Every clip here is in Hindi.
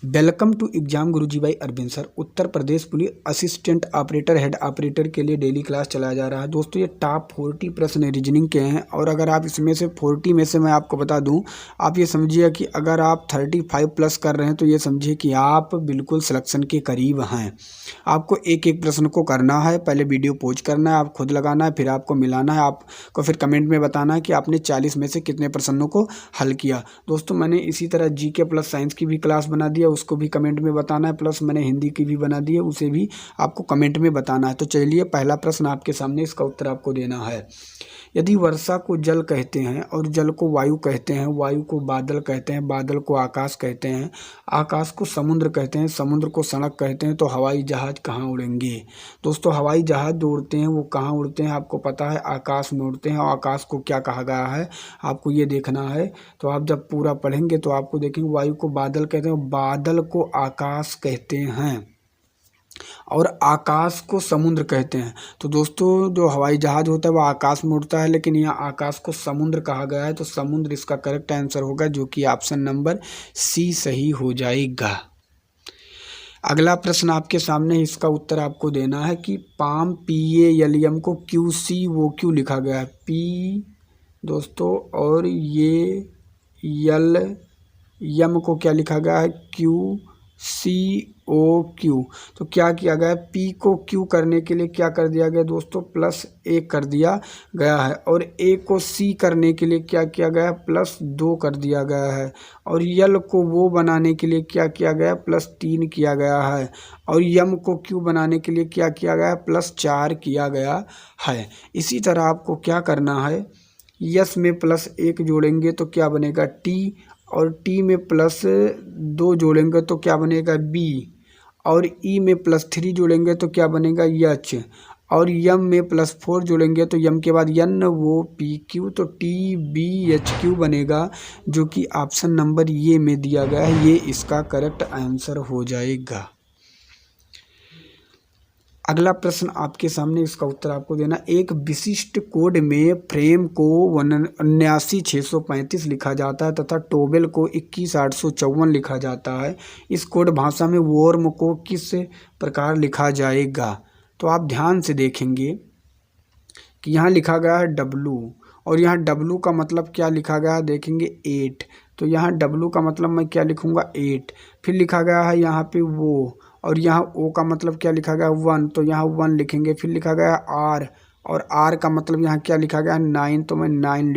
वेलकम टू एग्जाम गुरुजी भाई Arvind sir. Uttar Pradesh police assistant operator head operator के लिए डेली क्लास चलाया जा रहा है। दोस्तों ये टॉप 40 प्रश्न रीजनिंग के हैं और अगर आप इसमें से 40 में से मैं आपको बता दूं, आप ये समझिए कि अगर आप 35 प्लस कर रहे हैं तो ये समझिए कि आप बिल्कुल सिलेक्शन के करीब हैं। आपको एक एक प्रश्न को करना है, पहले वीडियो पॉज करना है, आप खुद लगाना है, फिर आपको मिलाना है, आपको फिर कमेंट में बताना है कि आपने 40 में से कितने प्रश्नों को हल किया। दोस्तों मैंने इसी तरह जीके प्लस साइंस की भी क्लास बना दी है, उसको भी कमेंट में बताना है, प्लस मैंने हिंदी की भी बना दी है, उसे भी आपको कमेंट में बताना है। तो चलिए पहला प्रश्न आपके सामने, इसका उत्तर आपको देना है। यदि वर्षा को जल कहते हैं और जल को वायु कहते हैं, वायु को बादल कहते हैं, बादल को आकाश कहते हैं, आकाश को समुद्र कहते हैं, समुद्र को सड़क कहते हैं, तो हवाई जहाज कहाँ उड़ेंगे? दोस्तों हवाई जहाज जो उड़ते हैं वो कहाँ उड़ते हैं आपको पता है, आकाश में उड़ते हैं। और आकाश को क्या कहा गया है आपको ये देखना है। तो आप जब पूरा पढ़ेंगे तो आपको देखेंगे वायु को बादल कहते हैं, बादल को आकाश कहते हैं और आकाश को समुद्र कहते हैं। तो दोस्तों जो हवाई जहाज होता है वो आकाश में उड़ता है, लेकिन यहाँ आकाश को समुद्र कहा गया है, तो समुद्र इसका करेक्ट आंसर होगा, जो कि ऑप्शन नंबर सी सही हो जाएगा। अगला प्रश्न आपके सामने, इसका उत्तर आपको देना है कि पाम PALM को QCOQ लिखा गया है। P दोस्तों और ये LM को क्या लिखा गया है? QCOQ। तो क्या किया गया है? P को Q करने के लिए क्या कर दिया गया दोस्तों? +1 कर दिया गया है। और A को C करने के लिए क्या किया गया है? +2 कर दिया गया है। और L को वो बनाने के लिए क्या किया गया? +3 किया गया है। और M को Q बनाने के लिए क्या किया गया? +4 किया गया है। इसी तरह आपको क्या करना है, यस में +1 जोड़ेंगे तो क्या बनेगा? T, और T में +2 जोड़ेंगे तो क्या बनेगा? B, और E में +3 जोड़ेंगे तो क्या बनेगा? H, और M में +4 जोड़ेंगे तो M के बाद N वो PQ, तो TBHQ बनेगा, जो कि ऑप्शन नंबर ये में दिया गया है, ये इसका करेक्ट आंसर हो जाएगा। अगला प्रश्न आपके सामने, इसका उत्तर आपको देना। एक विशिष्ट कोड में फ्रेम को 79635 लिखा जाता है तथा टोबेल को 21854 लिखा जाता है। इस कोड भाषा में वॉर्म को किस प्रकार लिखा जाएगा? तो आप ध्यान से देखेंगे कि यहाँ लिखा गया है W, और यहाँ W का मतलब क्या लिखा गया है देखेंगे 8। तो यहाँ W का मतलब मैं क्या लिखूँगा? 8। फिर लिखा गया है यहाँ पे वो, और यहाँ O का मतलब क्या लिखा गया? 1, तो यहाँ 1 लिखेंगे। फिर लिखा गया R, और R का मतलब यहाँ क्या लिखा गया? 9, तो मैं 9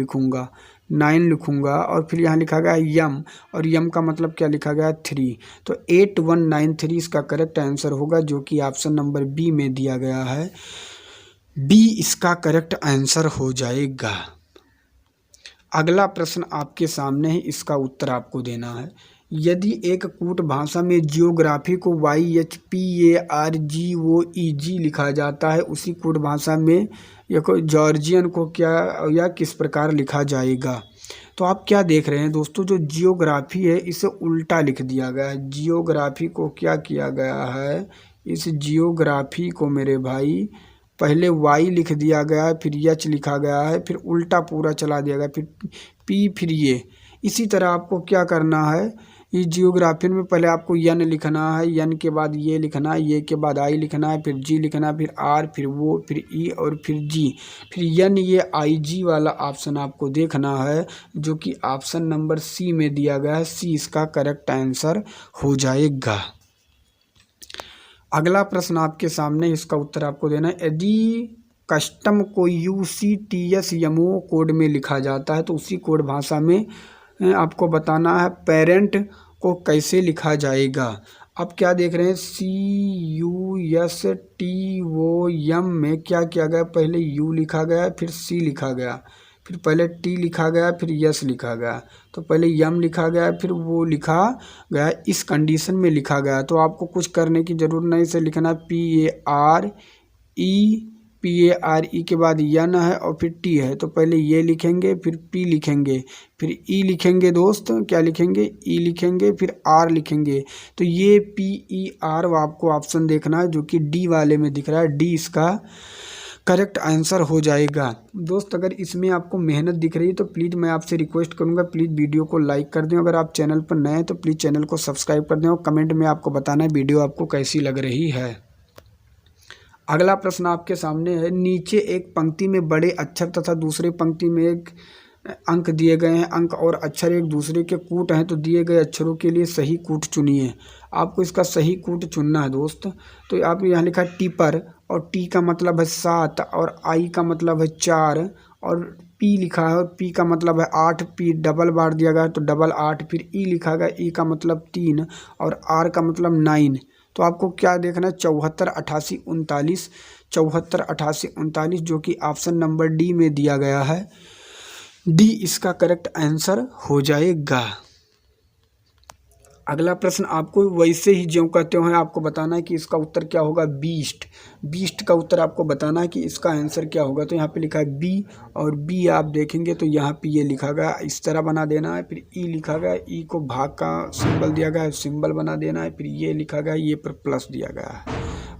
लिखूँगा। और फिर यहाँ लिखा गया M, और M का मतलब क्या लिखा गया? 3। तो 8193 इसका करेक्ट आंसर होगा, जो कि ऑप्शन नंबर B में दिया गया है। B इसका करेक्ट आंसर हो जाएगा। अगला प्रश्न आपके सामने है, इसका उत्तर आपको देना है। यदि एक कूट भाषा में जियोग्राफी को YHPARGOEG लिखा जाता है, उसी कूट भाषा में जॉर्जियन को क्या या किस प्रकार लिखा जाएगा? तो आप क्या देख रहे हैं दोस्तों, जो जियोग्राफी है इसे उल्टा लिख दिया गया है। जियोग्राफी को क्या किया गया है? इस जियोग्राफी को मेरे भाई पहले Y लिख दिया गया है, फिर H लिखा गया है, फिर उल्टा पूरा चला दिया गया, फिर P, फिर ये। इसी तरह आपको क्या करना है, इस जियोग्राफी में पहले आपको N लिखना है, N के बाद ये लिखना है, ये के बाद I लिखना है, फिर G लिखना है, फिर R, फिर वो, फिर E और फिर G, फिर N, ये IG वाला ऑप्शन आपको देखना है, जो कि ऑप्शन नंबर C में दिया गया है। C इसका करेक्ट आंसर हो जाएगा। अगला प्रश्न आपके सामने, इसका उत्तर आपको देना है। यदि कस्टम को UCTSMO कोड में लिखा जाता है तो उसी कोड भाषा में आपको बताना है पेरेंट को कैसे लिखा जाएगा। अब क्या देख रहे हैं, CUSTOM में क्या किया गया? पहले U लिखा गया, फिर C लिखा गया, फिर पहले T लिखा गया, फिर S लिखा गया। तो पहले M लिखा गया, फिर वो लिखा गया, इस कंडीशन में लिखा गया। तो आपको कुछ करने की ज़रूरत नहीं, से लिखना PARE के बाद N है और फिर T है। तो पहले ये लिखेंगे, फिर P लिखेंगे, फिर E लिखेंगे दोस्त, क्या लिखेंगे? E लिखेंगे, फिर R लिखेंगे। तो ये PER आपको ऑप्शन देखना है, जो कि D वाले में दिख रहा है। D इसका करेक्ट आंसर हो जाएगा। दोस्त अगर इसमें आपको मेहनत दिख रही है तो प्लीज़ मैं आपसे रिक्वेस्ट करूंगा, प्लीज़ वीडियो को लाइक कर दें। अगर आप चैनल पर नए हैं तो प्लीज़ चैनल को सब्सक्राइब कर दें और कमेंट में आपको बताना है वीडियो आपको कैसी लग रही है। अगला प्रश्न आपके सामने है, नीचे एक पंक्ति में बड़े अक्षर तथा दूसरे पंक्ति में एक अंक दिए गए हैं। अंक और अक्षर एक दूसरे के कूट हैं, तो दिए गए अक्षरों के लिए सही कूट चुनिए। आपको इसका सही कूट चुनना है दोस्त। तो आप यहाँ लिखा है टीपर, और टी का मतलब है 7, और आई का मतलब है 4, और पी लिखा है और पी का मतलब है 8। पी डबल बार दिया गया है तो डबल 8। फिर ई लिखा गया, ई का मतलब 3, और आर का मतलब 9। तो आपको क्या देखना है, 74, 88, 39। 74, 88, 39 जो कि ऑप्शन नंबर डी में दिया गया है। डी इसका करेक्ट आंसर हो जाएगा। अगला प्रश्न आपको वैसे ही ज्यों का त्यों है आपको बताना है कि इसका उत्तर क्या होगा। बीस्ट, बीस्ट का उत्तर आपको बताना है कि इसका आंसर क्या होगा। तो यहाँ पे लिखा है बी, और बी आप देखेंगे तो यहाँ पे ये लिखा गया, इस तरह बना देना है। फिर ई लिखा गया, ई को भाग का सिंबल दिया गया है, सिंबल बना देना है। फिर ये लिखा गया, ये पर प्लस दिया गया है,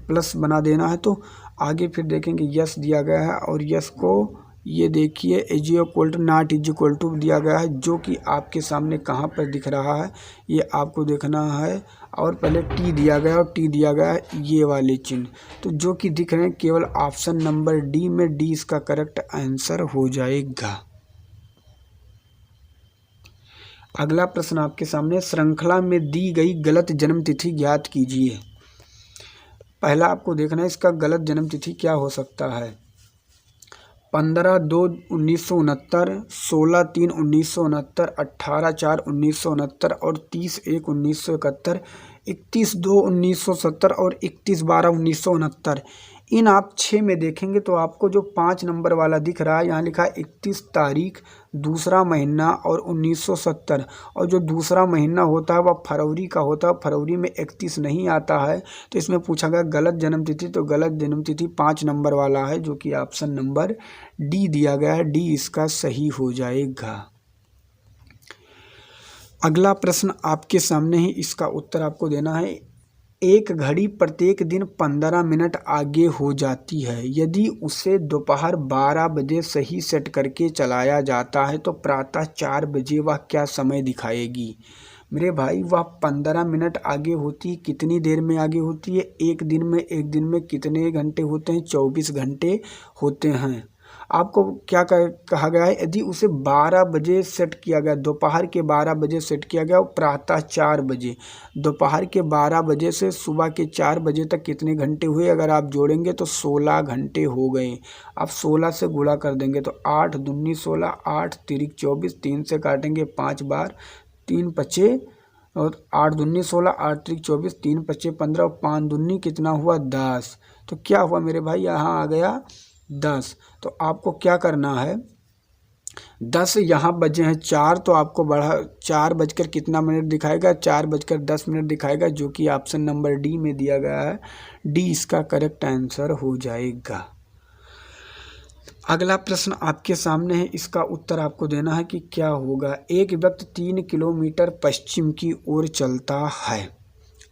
प्लस बना देना है। तो आगे फिर देखेंगे यस दिया गया है, और यस को ये देखिए is equal to not is equal to दिया गया है, जो कि आपके सामने कहाँ पर दिख रहा है ये आपको देखना है। और पहले टी दिया गया और टी दिया गया है ये वाले चिन्ह, तो जो कि दिख रहे हैं केवल ऑप्शन नंबर डी में। डी इसका करेक्ट आंसर हो जाएगा। अगला प्रश्न आपके सामने, श्रृंखला में दी गई गलत जन्म तिथि ज्ञात कीजिए। पहला आपको देखना है इसका गलत जन्म तिथि क्या हो सकता है। 15/2/1969, 16/3/1969, 18/4/1969 और 30/1/1971, 31/2/1970 और 31/12/1969। इन आप 6 में देखेंगे तो आपको जो 5 नंबर वाला दिख रहा है, यहाँ लिखा है 31 तारीख, दूसरा महीना और 1970। और जो दूसरा महीना होता है वह फरवरी का होता है, फरवरी में 31 नहीं आता है। तो इसमें पूछा गया गलत जन्म तिथि, तो गलत जन्म तिथि 5 नंबर वाला है, जो कि ऑप्शन नंबर डी दिया गया है। डी इसका सही हो जाएगा। अगला प्रश्न आपके सामने ही, इसका उत्तर आपको देना है। एक घड़ी प्रत्येक दिन 15 मिनट आगे हो जाती है। यदि उसे दोपहर 12 बजे सही सेट करके चलाया जाता है तो प्रातः 4 बजे वह क्या समय दिखाएगी। मेरे भाई वह 15 मिनट आगे होती है। कितनी देर में आगे होती है, एक दिन में। एक दिन में कितने घंटे होते हैं, 24 घंटे होते हैं। आपको क्या कहा गया है, यदि उसे 12 बजे सेट किया गया, दोपहर के 12 बजे सेट किया गया और प्रातः 4 बजे, दोपहर के 12 बजे से सुबह के 4 बजे तक कितने घंटे हुए, अगर आप जोड़ेंगे तो 16 घंटे हो गए। आप 16 से गुणा कर देंगे तो 8 दूनी 16, 8 तिरिक 24, 3 से काटेंगे 5 बार, 3 पचे और 8 दूनी 16, 8 तिरिक 24, 3 पचे 15 और 5 दूनी कितना हुआ 10। तो क्या हुआ मेरे भाई, यहाँ आ गया 10। तो आपको क्या करना है, 10 यहाँ बजे हैं 4, तो आपको बढ़ा 4 बजकर कितना मिनट दिखाएगा, 4:10 दिखाएगा, जो कि ऑप्शन नंबर डी में दिया गया है। डी इसका करेक्ट आंसर हो जाएगा। अगला प्रश्न आपके सामने है, इसका उत्तर आपको देना है कि क्या होगा। एक व्यक्ति 3 किलोमीटर पश्चिम की ओर चलता है।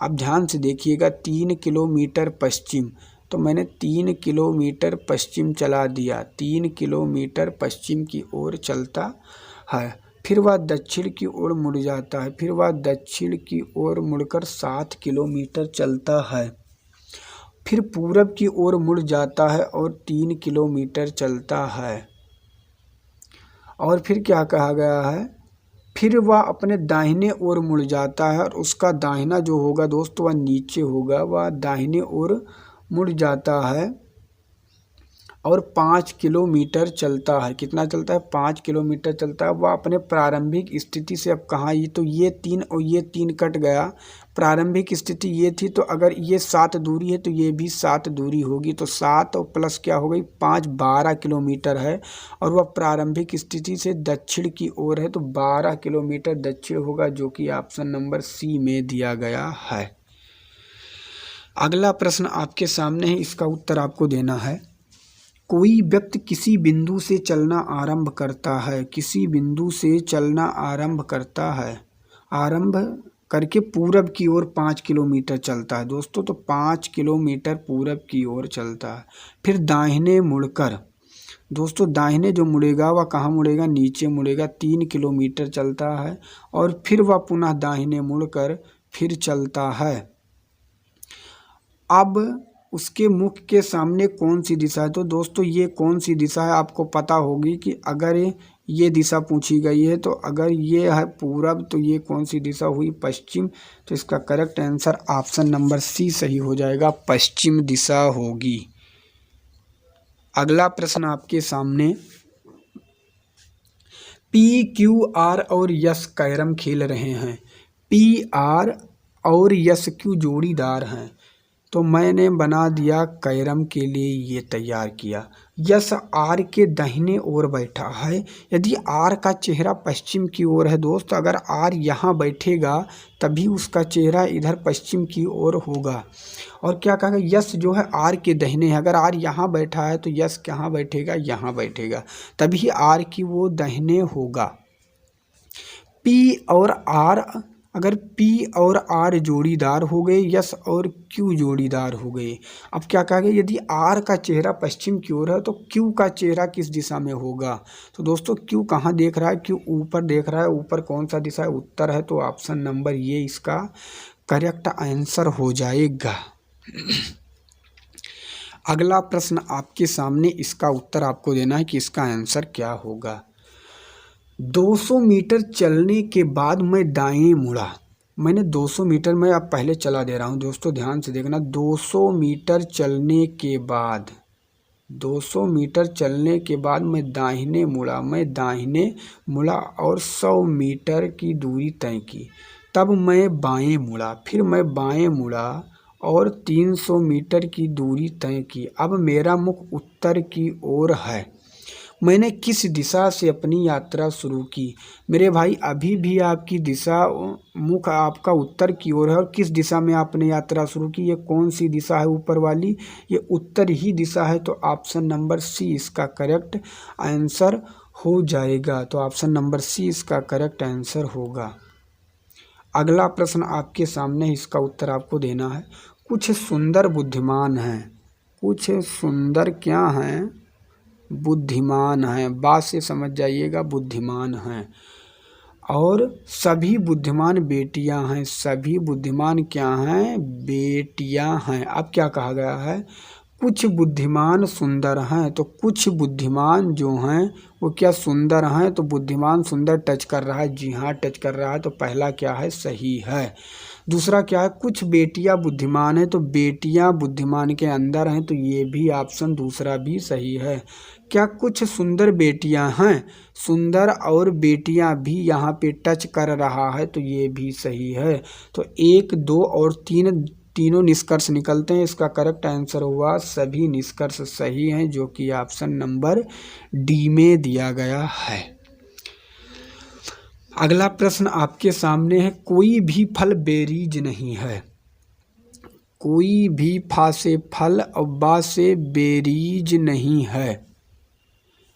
अब ध्यान से देखिएगा, 3 किलोमीटर पश्चिम, तो मैंने 3 किलोमीटर पश्चिम चला दिया। 3 किलोमीटर पश्चिम की ओर चलता है, फिर वह दक्षिण की ओर मुड़ जाता है, फिर वह दक्षिण की ओर मुड़कर 7 किलोमीटर चलता है, फिर पूरब की ओर मुड़ जाता है और 3 किलोमीटर चलता है। और फिर क्या कहा गया है, फिर वह अपने दाहिने ओर मुड़ जाता है और उसका दाहिना जो होगा दोस्तों वह नीचे होगा। वह दाहिने ओर मुड़ जाता है और 5 किलोमीटर चलता है। कितना चलता है, 5 किलोमीटर चलता है। वह अपने प्रारंभिक स्थिति से अब कहाँ, ये तो ये 3 और ये 3 कट गया। प्रारंभिक स्थिति ये थी, तो अगर ये 7 दूरी है तो ये भी 7 दूरी होगी। तो 7 और प्लस क्या हो गई 5, 12 किलोमीटर है। और वह प्रारंभिक स्थिति से दक्षिण की ओर है, तो 12 किलोमीटर दक्षिण होगा, जो कि ऑप्शन नंबर सी में दिया गया है। अगला प्रश्न आपके सामने है, इसका उत्तर आपको देना है। कोई व्यक्ति किसी बिंदु से चलना आरंभ करता है, किसी बिंदु से चलना आरंभ करता है। आरंभ करके पूरब की ओर 5 किलोमीटर चलता है दोस्तों। तो 5 किलोमीटर पूरब की ओर चलता है। फिर दाहिने मुड़कर दोस्तों, दाहिने जो मुड़ेगा वह कहाँ मुड़ेगा, नीचे मुड़ेगा। 3 किलोमीटर चलता है और फिर वह पुनः दाहिने मुड़कर फिर चलता है। अब उसके मुख के सामने कौन सी दिशा है? तो दोस्तों ये कौन सी दिशा है आपको पता होगी कि अगर ये दिशा पूछी गई है तो अगर ये है पूरब तो ये कौन सी दिशा हुई, पश्चिम। तो इसका correct answer option number C सही हो जाएगा, पश्चिम दिशा होगी। अगला प्रश्न आपके सामने, पी क्यू आर और यस कैरम खेल रहे हैं। पी आर और यस क्यू जोड़ीदार हैं, तो मैंने बना दिया कैरम के लिए ये तैयार किया। यस आर के दाहिने ओर बैठा है। यदि आर का चेहरा पश्चिम की ओर है दोस्त, अगर आर यहाँ बैठेगा तभी उसका चेहरा इधर पश्चिम की ओर होगा। और क्या कहा, यस जो है आर के दाहिने है। अगर आर यहाँ बैठा है तो यस कहाँ बैठेगा, यहाँ बैठेगा, तभी आर की वो दाहिने होगा। पी और आर, अगर P और R जोड़ीदार हो गए, यस और Q जोड़ीदार हो गए। अब क्या कहा गया, यदि R का चेहरा पश्चिम की ओर है तो Q का चेहरा किस दिशा में होगा? तो दोस्तों Q कहाँ देख रहा है, Q ऊपर देख रहा है। ऊपर कौन सा दिशा है, उत्तर है। तो ऑप्शन नंबर ये इसका करेक्ट आंसर हो जाएगा। अगला प्रश्न आपके सामने, इसका उत्तर आपको देना है कि इसका आंसर क्या होगा। 200 मीटर चलने के बाद मैं दाएं मुड़ा। मैंने 200 मीटर में अब पहले चला दे रहा हूं दोस्तों, ध्यान से देखना। 200 मीटर चलने के बाद, 200 मीटर चलने के बाद मैं दाहिने मुड़ा। मैं दाहिने मुड़ा और 100 मीटर की दूरी तय की। तब मैं बाएं मुड़ा, फिर मैं बाएं मुड़ा और 300 मीटर की दूरी तय की। अब मेरा मुख उत्तर की ओर है। मैंने किस दिशा से अपनी यात्रा शुरू की? मेरे भाई अभी भी आपकी दिशा, मुख आपका उत्तर की ओर है। और किस दिशा में आपने यात्रा शुरू की, ये कौन सी दिशा है ऊपर वाली, ये उत्तर ही दिशा है। तो ऑप्शन नंबर सी इसका करेक्ट आंसर हो जाएगा। तो ऑप्शन नंबर सी इसका करेक्ट आंसर होगा। अगला प्रश्न आपके सामने, इसका उत्तर आपको देना है। कुछ सुंदर बुद्धिमान हैं। कुछ सुंदर क्या हैं, बुद्धिमान हैं। बात से समझ जाइएगा, बुद्धिमान हैं। और सभी बुद्धिमान बेटियां हैं। सभी बुद्धिमान क्या हैं, बेटियां हैं। अब क्या कहा गया है, कुछ बुद्धिमान सुंदर हैं। तो कुछ बुद्धिमान जो हैं वो क्या सुंदर हैं। तो बुद्धिमान सुंदर टच कर रहा है, जी हाँ टच कर रहा है। तो पहला क्या है, सही है। दूसरा क्या है, कुछ बेटियां बुद्धिमान हैं। तो बेटियां बुद्धिमान के अंदर हैं, तो ये भी ऑप्शन दूसरा भी सही है। क्या कुछ सुंदर बेटियां हैं, सुंदर और बेटियां भी यहाँ पे टच कर रहा है, तो ये भी सही है। तो 1, 2 और 3 तीनों निष्कर्ष निकलते हैं। इसका करेक्ट आंसर हुआ, सभी निष्कर्ष सही हैं, जो कि ऑप्शन नंबर डी में दिया गया है। अगला प्रश्न आपके सामने है, कोई भी फल बेरीज नहीं है। कोई भी फा से फल और बा से बेरीज नहीं है,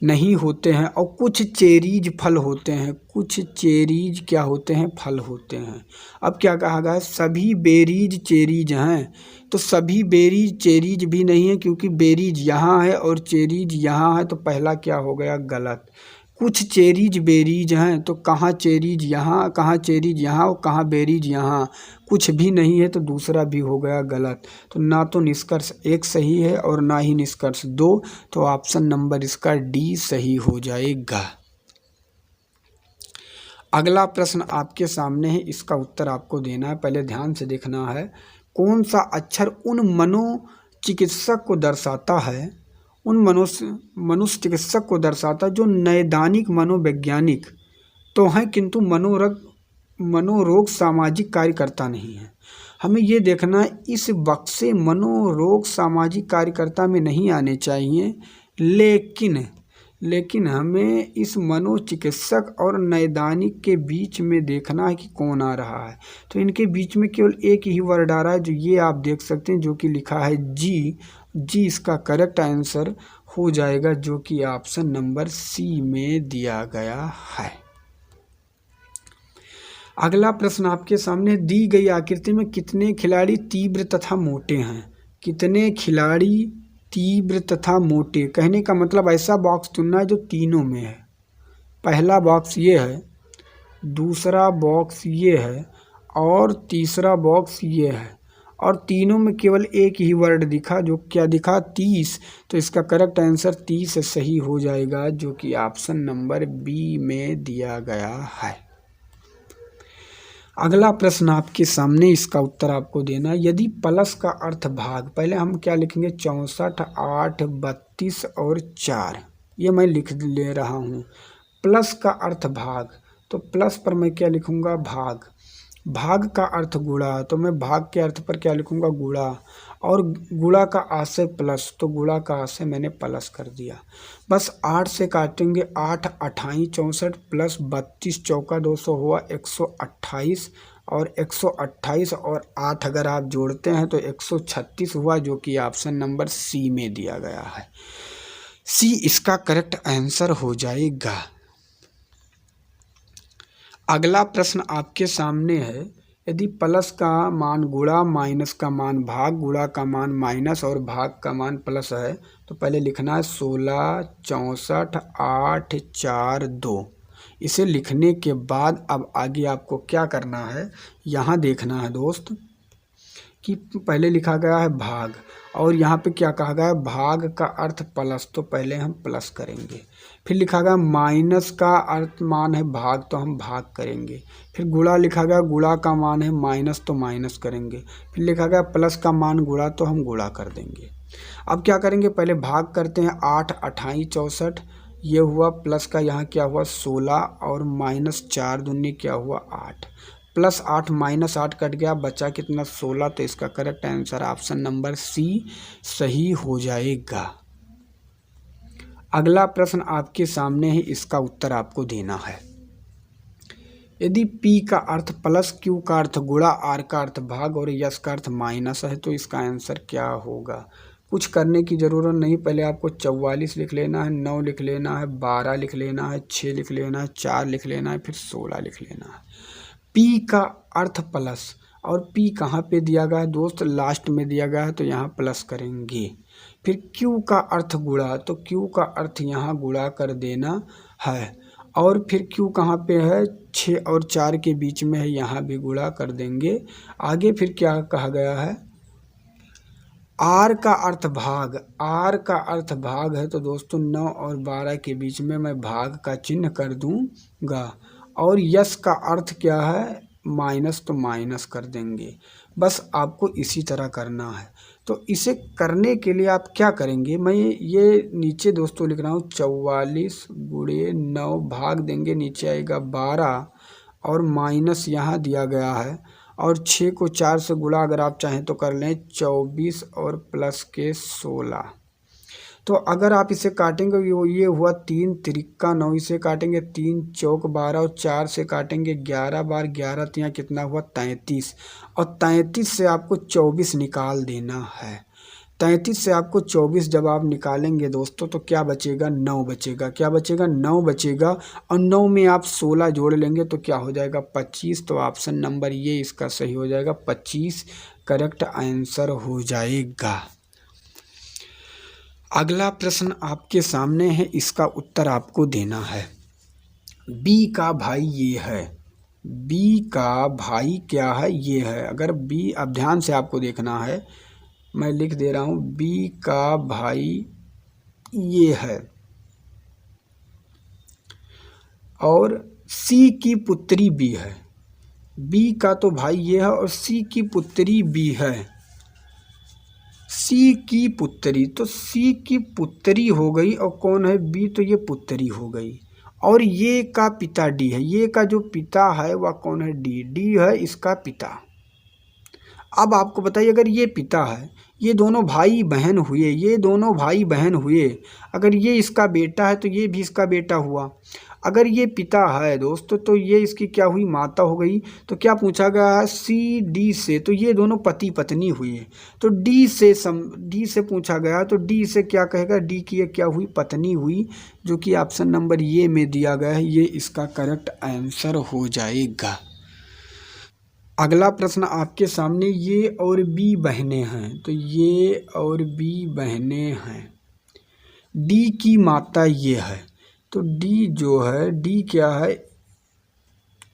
नहीं होते हैं। और कुछ चेरीज फल होते हैं। कुछ चेरीज क्या होते हैं, फल होते हैं। अब क्या कहा गया है, सभी बेरीज चेरीज हैं। तो सभी बेरीज चेरीज भी नहीं है, क्योंकि बेरीज यहाँ है और चेरीज यहाँ है। तो पहला क्या हो गया, गलत। कुछ चेरीज बेरीज हैं, तो कहाँ चेरीज यहाँ, कहाँ चेरीज यहाँ और कहाँ बेरीज यहाँ, कुछ भी नहीं है। तो दूसरा भी हो गया गलत। तो ना तो निष्कर्ष 1 सही है और ना ही निष्कर्ष 2। तो ऑप्शन नंबर इसका डी सही हो जाएगा। अगला प्रश्न आपके सामने है, इसका उत्तर आपको देना है। पहले ध्यान से देखना है, कौन सा अक्षर उन मनोचिकित्सक को दर्शाता है, उन मनुष्य चिकित्सक को दर्शाता है जो नैदानिक मनोवैज्ञानिक तो हैं, किंतु मनोरोग सामाजिक कार्यकर्ता नहीं है। हमें ये देखना है, इस बक्से मनोरोग सामाजिक कार्यकर्ता में नहीं आने चाहिए, लेकिन हमें इस मनोचिकित्सक और नैदानिक के बीच में देखना है कि कौन आ रहा है। तो इनके बीच में केवल एक ही वर्ड आ रहा है, जो ये आप देख सकते हैं, जो कि लिखा है जी। जी इसका करेक्ट आंसर हो जाएगा, जो कि ऑप्शन नंबर सी में दिया गया है। अगला प्रश्न आपके सामने, दी गई आकृति में कितने खिलाड़ी तीव्र तथा मोटे हैं? कितने खिलाड़ी तीव्र तथा मोटे, कहने का मतलब ऐसा बॉक्स चुनना है जो तीनों में है। पहला बॉक्स ये है, दूसरा बॉक्स ये है और तीसरा बॉक्स ये है, और तीनों में केवल एक ही वर्ड दिखा, जो क्या दिखा? 30। तो इसका करेक्ट आंसर 30 सही हो जाएगा, जो कि ऑप्शन नंबर बी में दिया गया है। अगला प्रश्न आपके सामने, इसका उत्तर आपको देना। यदि प्लस का अर्थ भाग, पहले हम क्या लिखेंगे? 64, 8, 32 और 4, ये मैं लिख ले रहा हूँ। प्लस का अर्थ भाग, तो प्लस पर मैं क्या लिखूँगा? भाग। भाग का अर्थ गुणा, तो मैं भाग के अर्थ पर क्या लिखूँगा? गुणा। और गुणा का आशय प्लस, तो गुणा का आशय मैंने प्लस कर दिया। बस 8 से काटेंगे, 8 28 64 प्लस 32 चौका 200 हुआ 128, और 128 और 8 अगर आप जोड़ते हैं तो 136 हुआ, जो कि ऑप्शन नंबर सी में दिया गया है। सी इसका करेक्ट आंसर हो जाएगा। अगला प्रश्न आपके सामने है, यदि प्लस का मान गुणा, माइनस का मान भाग, गुणा का मान माइनस और भाग का मान प्लस है, तो पहले लिखना है 16, 64, 8, 4, 2। इसे लिखने के बाद अब आगे आपको क्या करना है, यहाँ देखना है दोस्त कि पहले लिखा गया है भाग, और यहाँ पे क्या कहा गया है? भाग का अर्थ प्लस, तो पहले हम प्लस करेंगे। फिर लिखा गया माइनस का अर्थ मान है भाग, तो हम भाग करेंगे। फिर गुणा लिखा गया, गुणा का मान है माइनस, तो माइनस करेंगे। फिर लिखा गया प्लस का मान गुणा, तो हम गुणा कर देंगे। अब क्या करेंगे? पहले भाग करते हैं। 8 28 64 ये हुआ, प्लस का यहाँ क्या हुआ? 16, और माइनस 4 दूनी क्या हुआ? 8, प्लस 8 माइनस 8 कट गया, बचा कितना? 16। तो इसका correct answer option number C सही हो जाएगा। अगला प्रश्न आपके सामने है, इसका उत्तर आपको देना है। यदि P का अर्थ प्लस, Q का अर्थ गुणा, R का अर्थ भाग और S का अर्थ माइनस है, तो इसका आंसर क्या होगा? कुछ करने की ज़रूरत नहीं, पहले आपको 44 लिख लेना है, 9 लिख लेना है, 12 लिख लेना है, 6 लिख लेना है, 4 लिख लेना है, फिर 16 लिख लेना है। P का अर्थ प्लस, और P कहाँ पे दिया गया है दोस्त? लास्ट में दिया गया है, तो यहाँ प्लस करेंगे। फिर Q का अर्थ गुणा, तो Q का अर्थ यहाँ गुणा कर देना है। और फिर Q कहाँ पे है? 6 और 4 के बीच में है, यहाँ भी गुणा कर देंगे। आगे फिर क्या कहा गया है? R का अर्थ भाग, R का अर्थ भाग है, तो दोस्तों 9 और 12 के बीच में मैं भाग का चिन्ह कर दूंगा। और यस का अर्थ क्या है? माइनस, तो माइनस कर देंगे। बस आपको इसी तरह करना है। तो इसे करने के लिए आप क्या करेंगे? मैं ये नीचे दोस्तों लिख रहा हूँ 44 गुणे 9 भाग देंगे, नीचे आएगा 12, और माइनस यहाँ दिया गया है, और 6 को 4 से गुणा अगर आप चाहें तो कर लें 24 और प्लस के 16। तो अगर आप इसे काटेंगे, ये हुआ 3 त्रिका 9, इसे काटेंगे 3 चौक 12 और 4 से काटेंगे 11 बार 11, तो यहाँ कितना हुआ? 33, और 33 से आपको 24 निकाल देना है। 33 से आपको 24 जब आप निकालेंगे दोस्तों, तो क्या बचेगा? 9 बचेगा। क्या बचेगा? 9 बचेगा, और 9 में आप 16 जोड़ लेंगे तो क्या हो जाएगा? 25। तो ऑप्शन नंबर ये इसका सही हो जाएगा, 25 करेक्ट आंसर हो जाएगा। अगला प्रश्न आपके सामने है, इसका उत्तर आपको देना है। B का भाई ये है, B का भाई क्या है? ये है। अगर B, अब ध्यान से आपको देखना है, मैं लिख दे रहा हूँ, B का भाई ये है, और C की पुत्री B है। B का तो भाई ये है, और C की पुत्री B है। C की पुत्री, तो C की पुत्री हो गई, और कौन है? B, तो ये पुत्री हो गई। और ये का पिता D है, ये का जो पिता है वह कौन है? D, D है इसका पिता। अब आपको बताइए, अगर ये पिता है, ये दोनों भाई बहन हुए, ये दोनों भाई बहन हुए, अगर ये इसका बेटा है तो ये भी इसका बेटा हुआ। अगर ये पिता है दोस्तों, तो ये इसकी क्या हुई? माता हो गई। तो क्या पूछा गया है? सी डी से, तो ये दोनों पति पत्नी हुई। तो डी से पूछा गया, तो डी से क्या कहेगा? डी की ये क्या हुई? पत्नी हुई, जो कि ऑप्शन नंबर ये में दिया गया है, ये इसका करेक्ट आंसर हो जाएगा। अगला प्रश्न आपके सामने, ये और बी बहनें हैं, तो ये और बी बहनें हैं, डी की माता ये है, तो डी जो है, डी क्या है,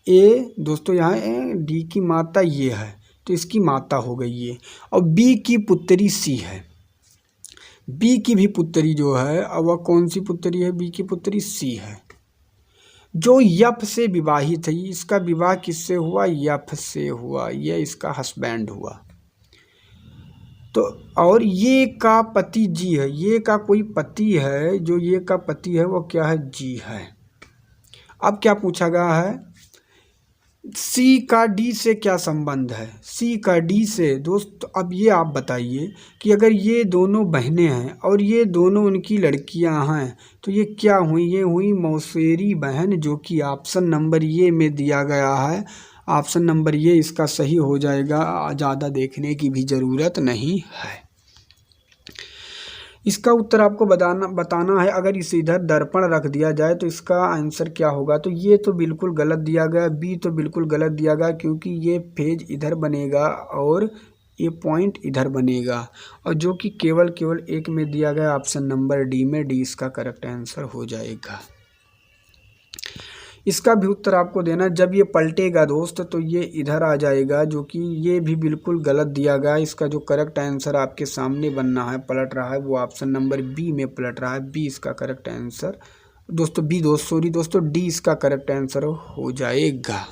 ए दोस्तों यहाँ डी की माता ये है, तो इसकी माता हो गई ये, और बी की पुत्री सी है, बी की भी पुत्री जो है, अब वह कौन सी पुत्री है, बी की पुत्री सी है, जो यफ से विवाहित है। इसका विवाह किससे हुआ, यफ से हुआ, ये इसका हस्बैंड हुआ। तो और ये का पति जी है, ये का कोई पति है, जो ये का पति है वो क्या है, जी है। अब क्या पूछा गया है, सी का डी से क्या संबंध है, सी का डी से दोस्त। अब ये आप बताइए कि अगर ये दोनों बहनें हैं और ये दोनों उनकी लड़कियां हैं, तो ये क्या हुई, ये हुई मौसेरी बहन, जो कि ऑप्शन नंबर ये में दिया गया है। ऑप्शन नंबर ये इसका सही हो जाएगा, ज़्यादा देखने की भी ज़रूरत नहीं है। इसका उत्तर आपको बताना है। अगर इसे इधर दर्पण रख दिया जाए तो इसका आंसर क्या होगा, तो ये तो बिल्कुल गलत दिया गया, बी तो बिल्कुल गलत दिया गया, क्योंकि ये फेज इधर बनेगा और ये पॉइंट इधर बनेगा, और जो कि केवल एक में दिया गया ऑप्शन नंबर डी में, डी इसका करेक्ट आंसर हो जाएगा। इसका भी उत्तर आपको देना, जब ये पलटेगा दोस्त तो ये इधर आ जाएगा, जो कि ये भी बिल्कुल गलत दिया गया। इसका जो करेक्ट आंसर आपके सामने बनना है, पलट रहा है, वो ऑप्शन नंबर बी में पलट रहा है, बी इसका करेक्ट आंसर दोस्तों, दोस्तों डी इसका करेक्ट आंसर हो जाएगा।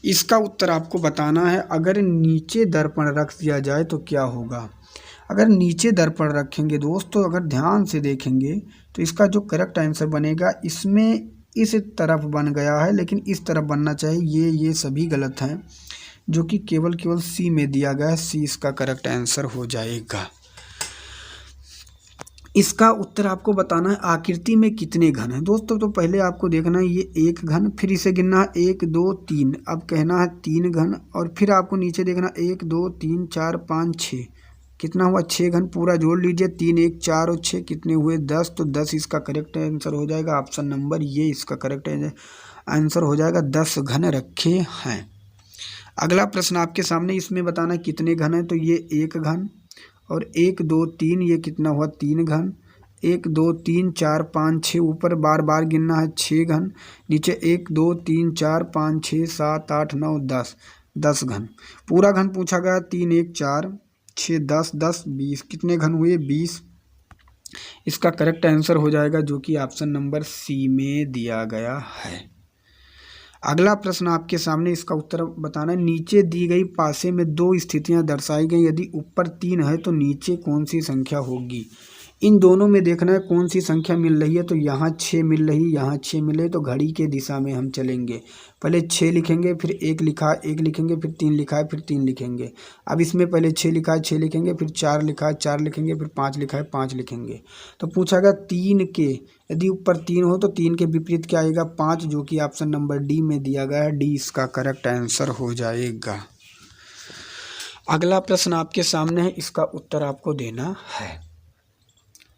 इसका उत्तर आपको बताना है, अगर नीचे दर्पण रख दिया जाए तो क्या होगा। अगर नीचे दर्पण रखेंगे दोस्तों, अगर ध्यान से देखेंगे तो इसका जो करेक्ट आंसर बनेगा, इसमें इस तरफ बन गया है, लेकिन इस तरफ बनना चाहिए, ये सभी गलत हैं, जो कि केवल सी में दिया गया है, सी इसका करेक्ट आंसर हो जाएगा। इसका उत्तर आपको बताना है, आकृति में कितने घन हैं दोस्तों। तो पहले आपको देखना है ये एक घन, फिर इसे गिनना है 1 2 3, अब कहना है 3 घन, और फिर आपको नीचे देखना 1 2 3 4 5 6, कितना हुआ 6 घन, पूरा जोड़ लीजिए, 3 1 4 और 6 कितने हुए 10, तो 10 इसका करेक्ट आंसर हो जाएगा। ऑप्शन नंबर ये इसका करेक्ट आंसर हो जाएगा, 10 घन रखे हैं। अगला प्रश्न आपके सामने, इसमें बताना कितने घन है, तो ये 1 घन, और 1 2 3 ये कितना हुआ 3 घन, 1 2 3 4 5 6, ऊपर बार बार गिनना है 6 घन, नीचे 1 2 3 4 5 6 7 8 9 10, 10 घन। पूरा घन पूछा गया, 3 1 4 6 10 10 20, कितने घन हुए 20, इसका करेक्ट आंसर हो जाएगा, जो कि ऑप्शन नंबर सी में दिया गया है। अगला प्रश्न आपके सामने, इसका उत्तर बताना है, नीचे दी गई पासे में 2 स्थितियां दर्शाई गई, यदि ऊपर 3 है तो नीचे कौन सी संख्या होगी। इन दोनों में देखना है कौन सी संख्या मिल रही है, तो यहाँ 6 मिल रही, यहाँ 6 मिले, तो घड़ी के दिशा में हम चलेंगे, पहले 6 लिखेंगे, फिर 1 लिखा 1 लिखेंगे, फिर 3 लिखा है, फिर 3 लिखेंगे। अब इसमें पहले 6 लिखा है 6 लिखेंगे, फिर 4 लिखा है 4 लिखेंगे, फिर 5 लिखा है 5 लिखेंगे। तो पूछा गया 3 के, यदि ऊपर 3 हो तो 3 के विपरीत क्या आएगा 5, जो कि ऑप्शन नंबर डी में दिया गया है, डी इसका करेक्ट आंसर हो जाएगा। अगला प्रश्न आपके सामने है, इसका उत्तर आपको देना है।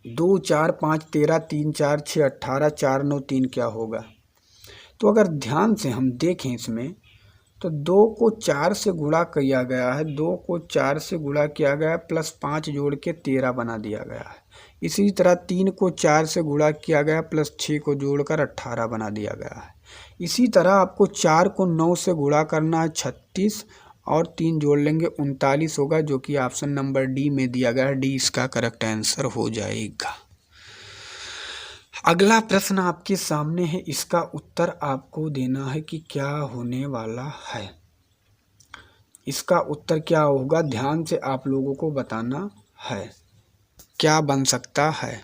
2 4 5 13 3 4 6 18 4 9 3 क्या होगा। तो अगर ध्यान से हम देखें इसमें, तो 2 को 4 से गुणा किया गया है, 2 को 4 से गुणा किया गया है, प्लस 5 जोड़ के 13 बना दिया गया है। इसी तरह 3 को 4 से गुणा किया गया, प्लस 6 को जोड़कर 18 बना दिया गया है। इसी तरह आपको 4 को 9 से गुणा करना है 36, और 3 जोड़ लेंगे 39 होगा, जो कि ऑप्शन नंबर डी में दिया गया है, डी इसका करेक्ट आंसर हो जाएगा। अगला प्रश्न आपके सामने है, इसका उत्तर आपको देना है कि क्या होने वाला है। इसका उत्तर क्या होगा, ध्यान से आप लोगों को बताना है, क्या बन सकता है।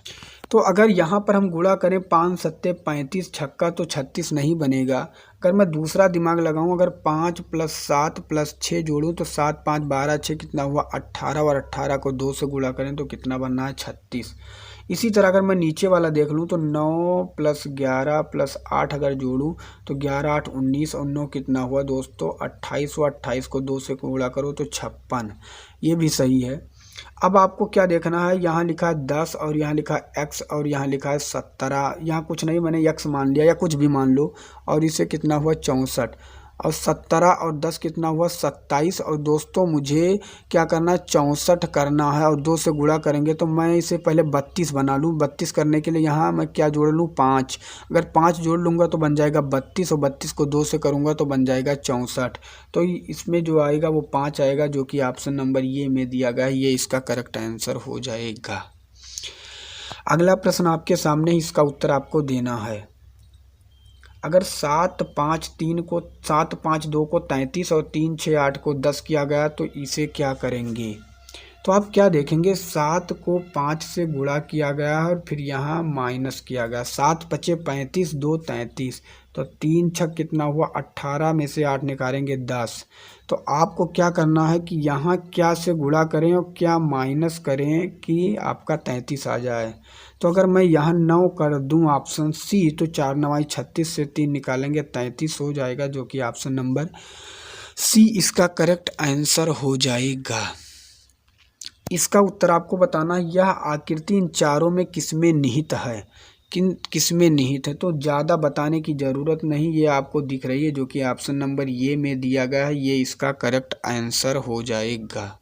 तो अगर यहाँ पर हम गुणा करें 5 7 35 छक्का, तो 36 नहीं बनेगा। अगर मैं दूसरा दिमाग लगाऊं, अगर 5 + 7 + 6 जोड़ूं, तो 7 5 12 6 कितना हुआ 18, और 18 को 2 से गुणा करें तो कितना बनना है 36। इसी तरह अगर मैं नीचे वाला देख लूं, तो 9 + 11 + 8 अगर जोड़ूं, तो 11 8 19, और 9 कितना हुआ दोस्तों 28, और 28 को 2 से गुणा करो तो 56, ये भी सही है। अब आपको क्या देखना है, यहाँ लिखा है 10, और यहाँ लिखा है x, और यहाँ लिखा है 17, यहाँ कुछ नहीं, मैंने x मान लिया या कुछ भी मान लो, और इसे कितना हुआ 64। और 17 और 10 कितना हुआ 27। और दोस्तों मुझे क्या करना है 64 करना है और 2 से गुणा करेंगे तो मैं इसे पहले 32 बना लूँ। 32 करने के लिए यहाँ मैं क्या जोड़ लूँ 5। अगर 5 जोड़ लूँगा तो बन जाएगा 32 और 32 को 2 से करूँगा तो बन जाएगा 64। तो इसमें जो आएगा वो 5 आएगा जो कि ऑप्शन नंबर ये में दिया गया है, ये इसका करेक्ट आंसर हो जाएगा। अगला प्रश्न आपके सामने, इसका उत्तर आपको देना है। अगर 7 5 3 को 7 5 2 को 33 और 3 6 8 को 10 किया गया तो इसे क्या करेंगे। तो आप क्या देखेंगे 7 को 5 से गुणा किया गया है और फिर यहाँ माइनस किया गया। 7 पचे 35 2 33 तो 3 छक कितना हुआ 18 में से 8 निकालेंगे 10। तो आपको क्या करना है कि यहाँ क्या से गुणा करें और क्या माइनस करें कि आपका 33 आ जाए। तो अगर मैं यहाँ 9 कर दूँ ऑप्शन सी तो 4 9 36 से 3 निकालेंगे 33 हो जाएगा जो कि ऑप्शन नंबर सी इसका करेक्ट आंसर हो जाएगा। इसका उत्तर आपको बताना है यह आकृति इन चारों में किसमें निहित है, किसमें निहित है। तो ज़्यादा बताने की ज़रूरत नहीं, ये आपको दिख रही है जो कि ऑप्शन नंबर ये में दिया गया है, ये इसका करेक्ट आंसर हो जाएगा।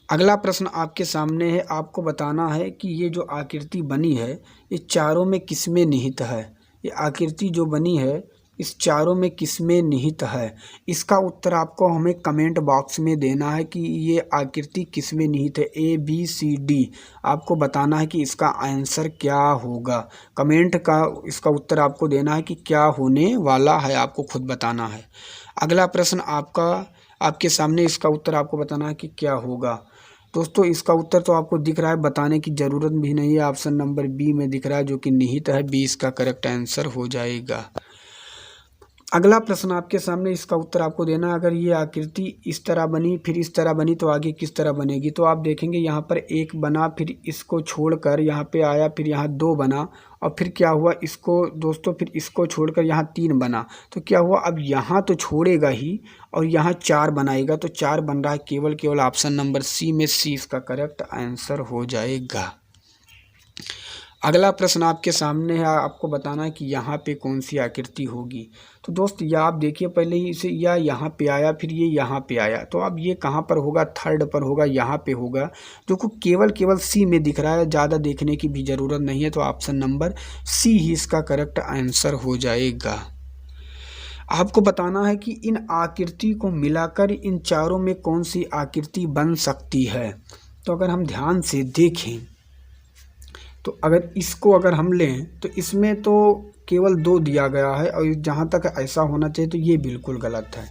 अगला प्रश्न आपके सामने है, आपको बताना है कि ये जो आकृति बनी है ये चारों में किसमें निहित है। ये आकृति जो बनी है इस चारों में किसमें निहित है। इसका उत्तर आपको हमें कमेंट बॉक्स में देना है कि ये आकृति किसमें निहित है। ABCD आपको बताना है कि इसका आंसर क्या होगा। कमेंट का इसका उत्तर आपको देना है कि क्या होने वाला है, आपको खुद बताना है। अगला प्रश्न आपके सामने, इसका उत्तर आपको बताना है कि क्या होगा। दोस्तों इसका उत्तर तो आपको दिख रहा है, बताने की ज़रूरत भी नहीं है, ऑप्शन नंबर बी में दिख रहा है जो कि निहित है। बी इसका करेक्ट आंसर हो जाएगा। अगला प्रश्न आपके सामने, इसका उत्तर आपको देना। अगर ये आकृति इस तरह बनी फिर इस तरह बनी तो आगे किस तरह बनेगी। तो आप देखेंगे यहाँ पर 1 बना, फिर इसको छोड़कर यहाँ पे आया, फिर यहाँ 2 बना और फिर क्या हुआ इसको दोस्तों फिर इसको छोड़कर यहाँ 3 बना। तो क्या हुआ अब यहाँ तो छोड़ेगा ही और यहाँ 4 बनाएगा। तो 4 बन रहा है केवल ऑप्शन नंबर सी में, सी इसका करेक्ट आंसर हो जाएगा। अगला प्रश्न आपके सामने है, आपको बताना है कि यहाँ पे कौन सी आकृति होगी। तो दोस्त यह आप देखिए पहले ही इसे, या यहाँ पे आया फिर ये यहाँ पे आया, तो अब ये कहाँ पर होगा, थर्ड पर होगा, यहाँ पे होगा जो को केवल सी में दिख रहा है, ज़्यादा देखने की भी ज़रूरत नहीं है। तो ऑप्शन नंबर सी ही इसका करेक्ट आंसर हो जाएगा। आपको बताना है कि इन आकृति को मिलाकर इन चारों में कौन सी आकृति बन सकती है। तो अगर हम ध्यान से देखें तो अगर हम लें तो इसमें तो केवल 2 दिया गया है और जहाँ तक ऐसा होना चाहिए तो ये बिल्कुल गलत है।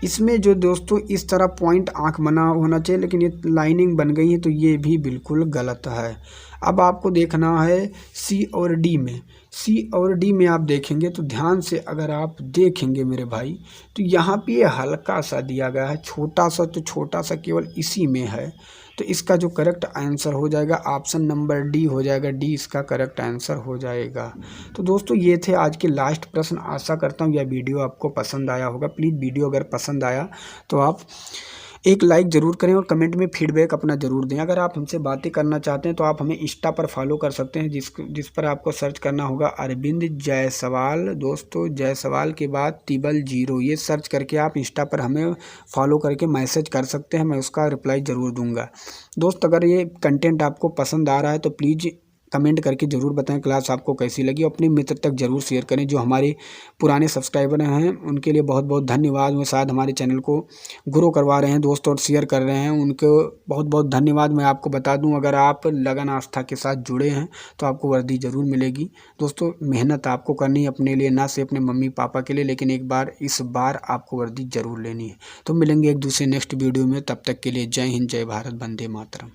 इसमें जो दोस्तों इस तरह पॉइंट आँख बना होना चाहिए लेकिन ये लाइनिंग बन गई है तो ये भी बिल्कुल गलत है। अब आपको देखना है सी और डी में। सी और डी में आप देखेंगे तो ध्यान से अगर आप देखेंगे मेरे भाई तो यहाँ पे ये हल्का सा दिया गया है, छोटा सा, तो छोटा सा केवल इसी में है। तो इसका जो करेक्ट आंसर हो जाएगा ऑप्शन नंबर डी हो जाएगा। डी इसका करेक्ट आंसर हो जाएगा। तो दोस्तों ये थे आज के लास्ट प्रश्न। आशा करता हूँ यह वीडियो आपको पसंद आया होगा। प्लीज़ वीडियो अगर पसंद आया तो आप एक लाइक ज़रूर करें और कमेंट में फीडबैक अपना ज़रूर दें। अगर आप हमसे बातें करना चाहते हैं तो आप हमें इंस्टा पर फॉलो कर सकते हैं, जिस पर आपको सर्च करना होगा अरविंद जायसवाल। दोस्तों जायसवाल के बाद #0 ये सर्च करके आप इंस्टा पर हमें फॉलो करके मैसेज कर सकते हैं, मैं उसका रिप्लाई ज़रूर दूंगा। दोस्त अगर ये कंटेंट आपको पसंद आ रहा है तो प्लीज़ कमेंट करके ज़रूर बताएं क्लास आपको कैसी लगी। अपने मित्र तक ज़रूर शेयर करें। जो हमारे पुराने सब्सक्राइबर हैं उनके लिए बहुत बहुत धन्यवाद। वो शायद हमारे चैनल को ग्रो करवा रहे हैं दोस्त और शेयर कर रहे हैं, उनको बहुत बहुत धन्यवाद। मैं आपको बता दूं अगर आप लगन आस्था के साथ जुड़े हैं तो आपको वर्दी ज़रूर मिलेगी। दोस्तों मेहनत आपको करनी है अपने लिए, ना सिर्फ अपने मम्मी पापा के लिए, लेकिन इस बार आपको वर्दी ज़रूर लेनी है। तो मिलेंगे एक दूसरे नेक्स्ट वीडियो में, तब तक के लिए जय हिंद, जय भारत, वंदे मातरम।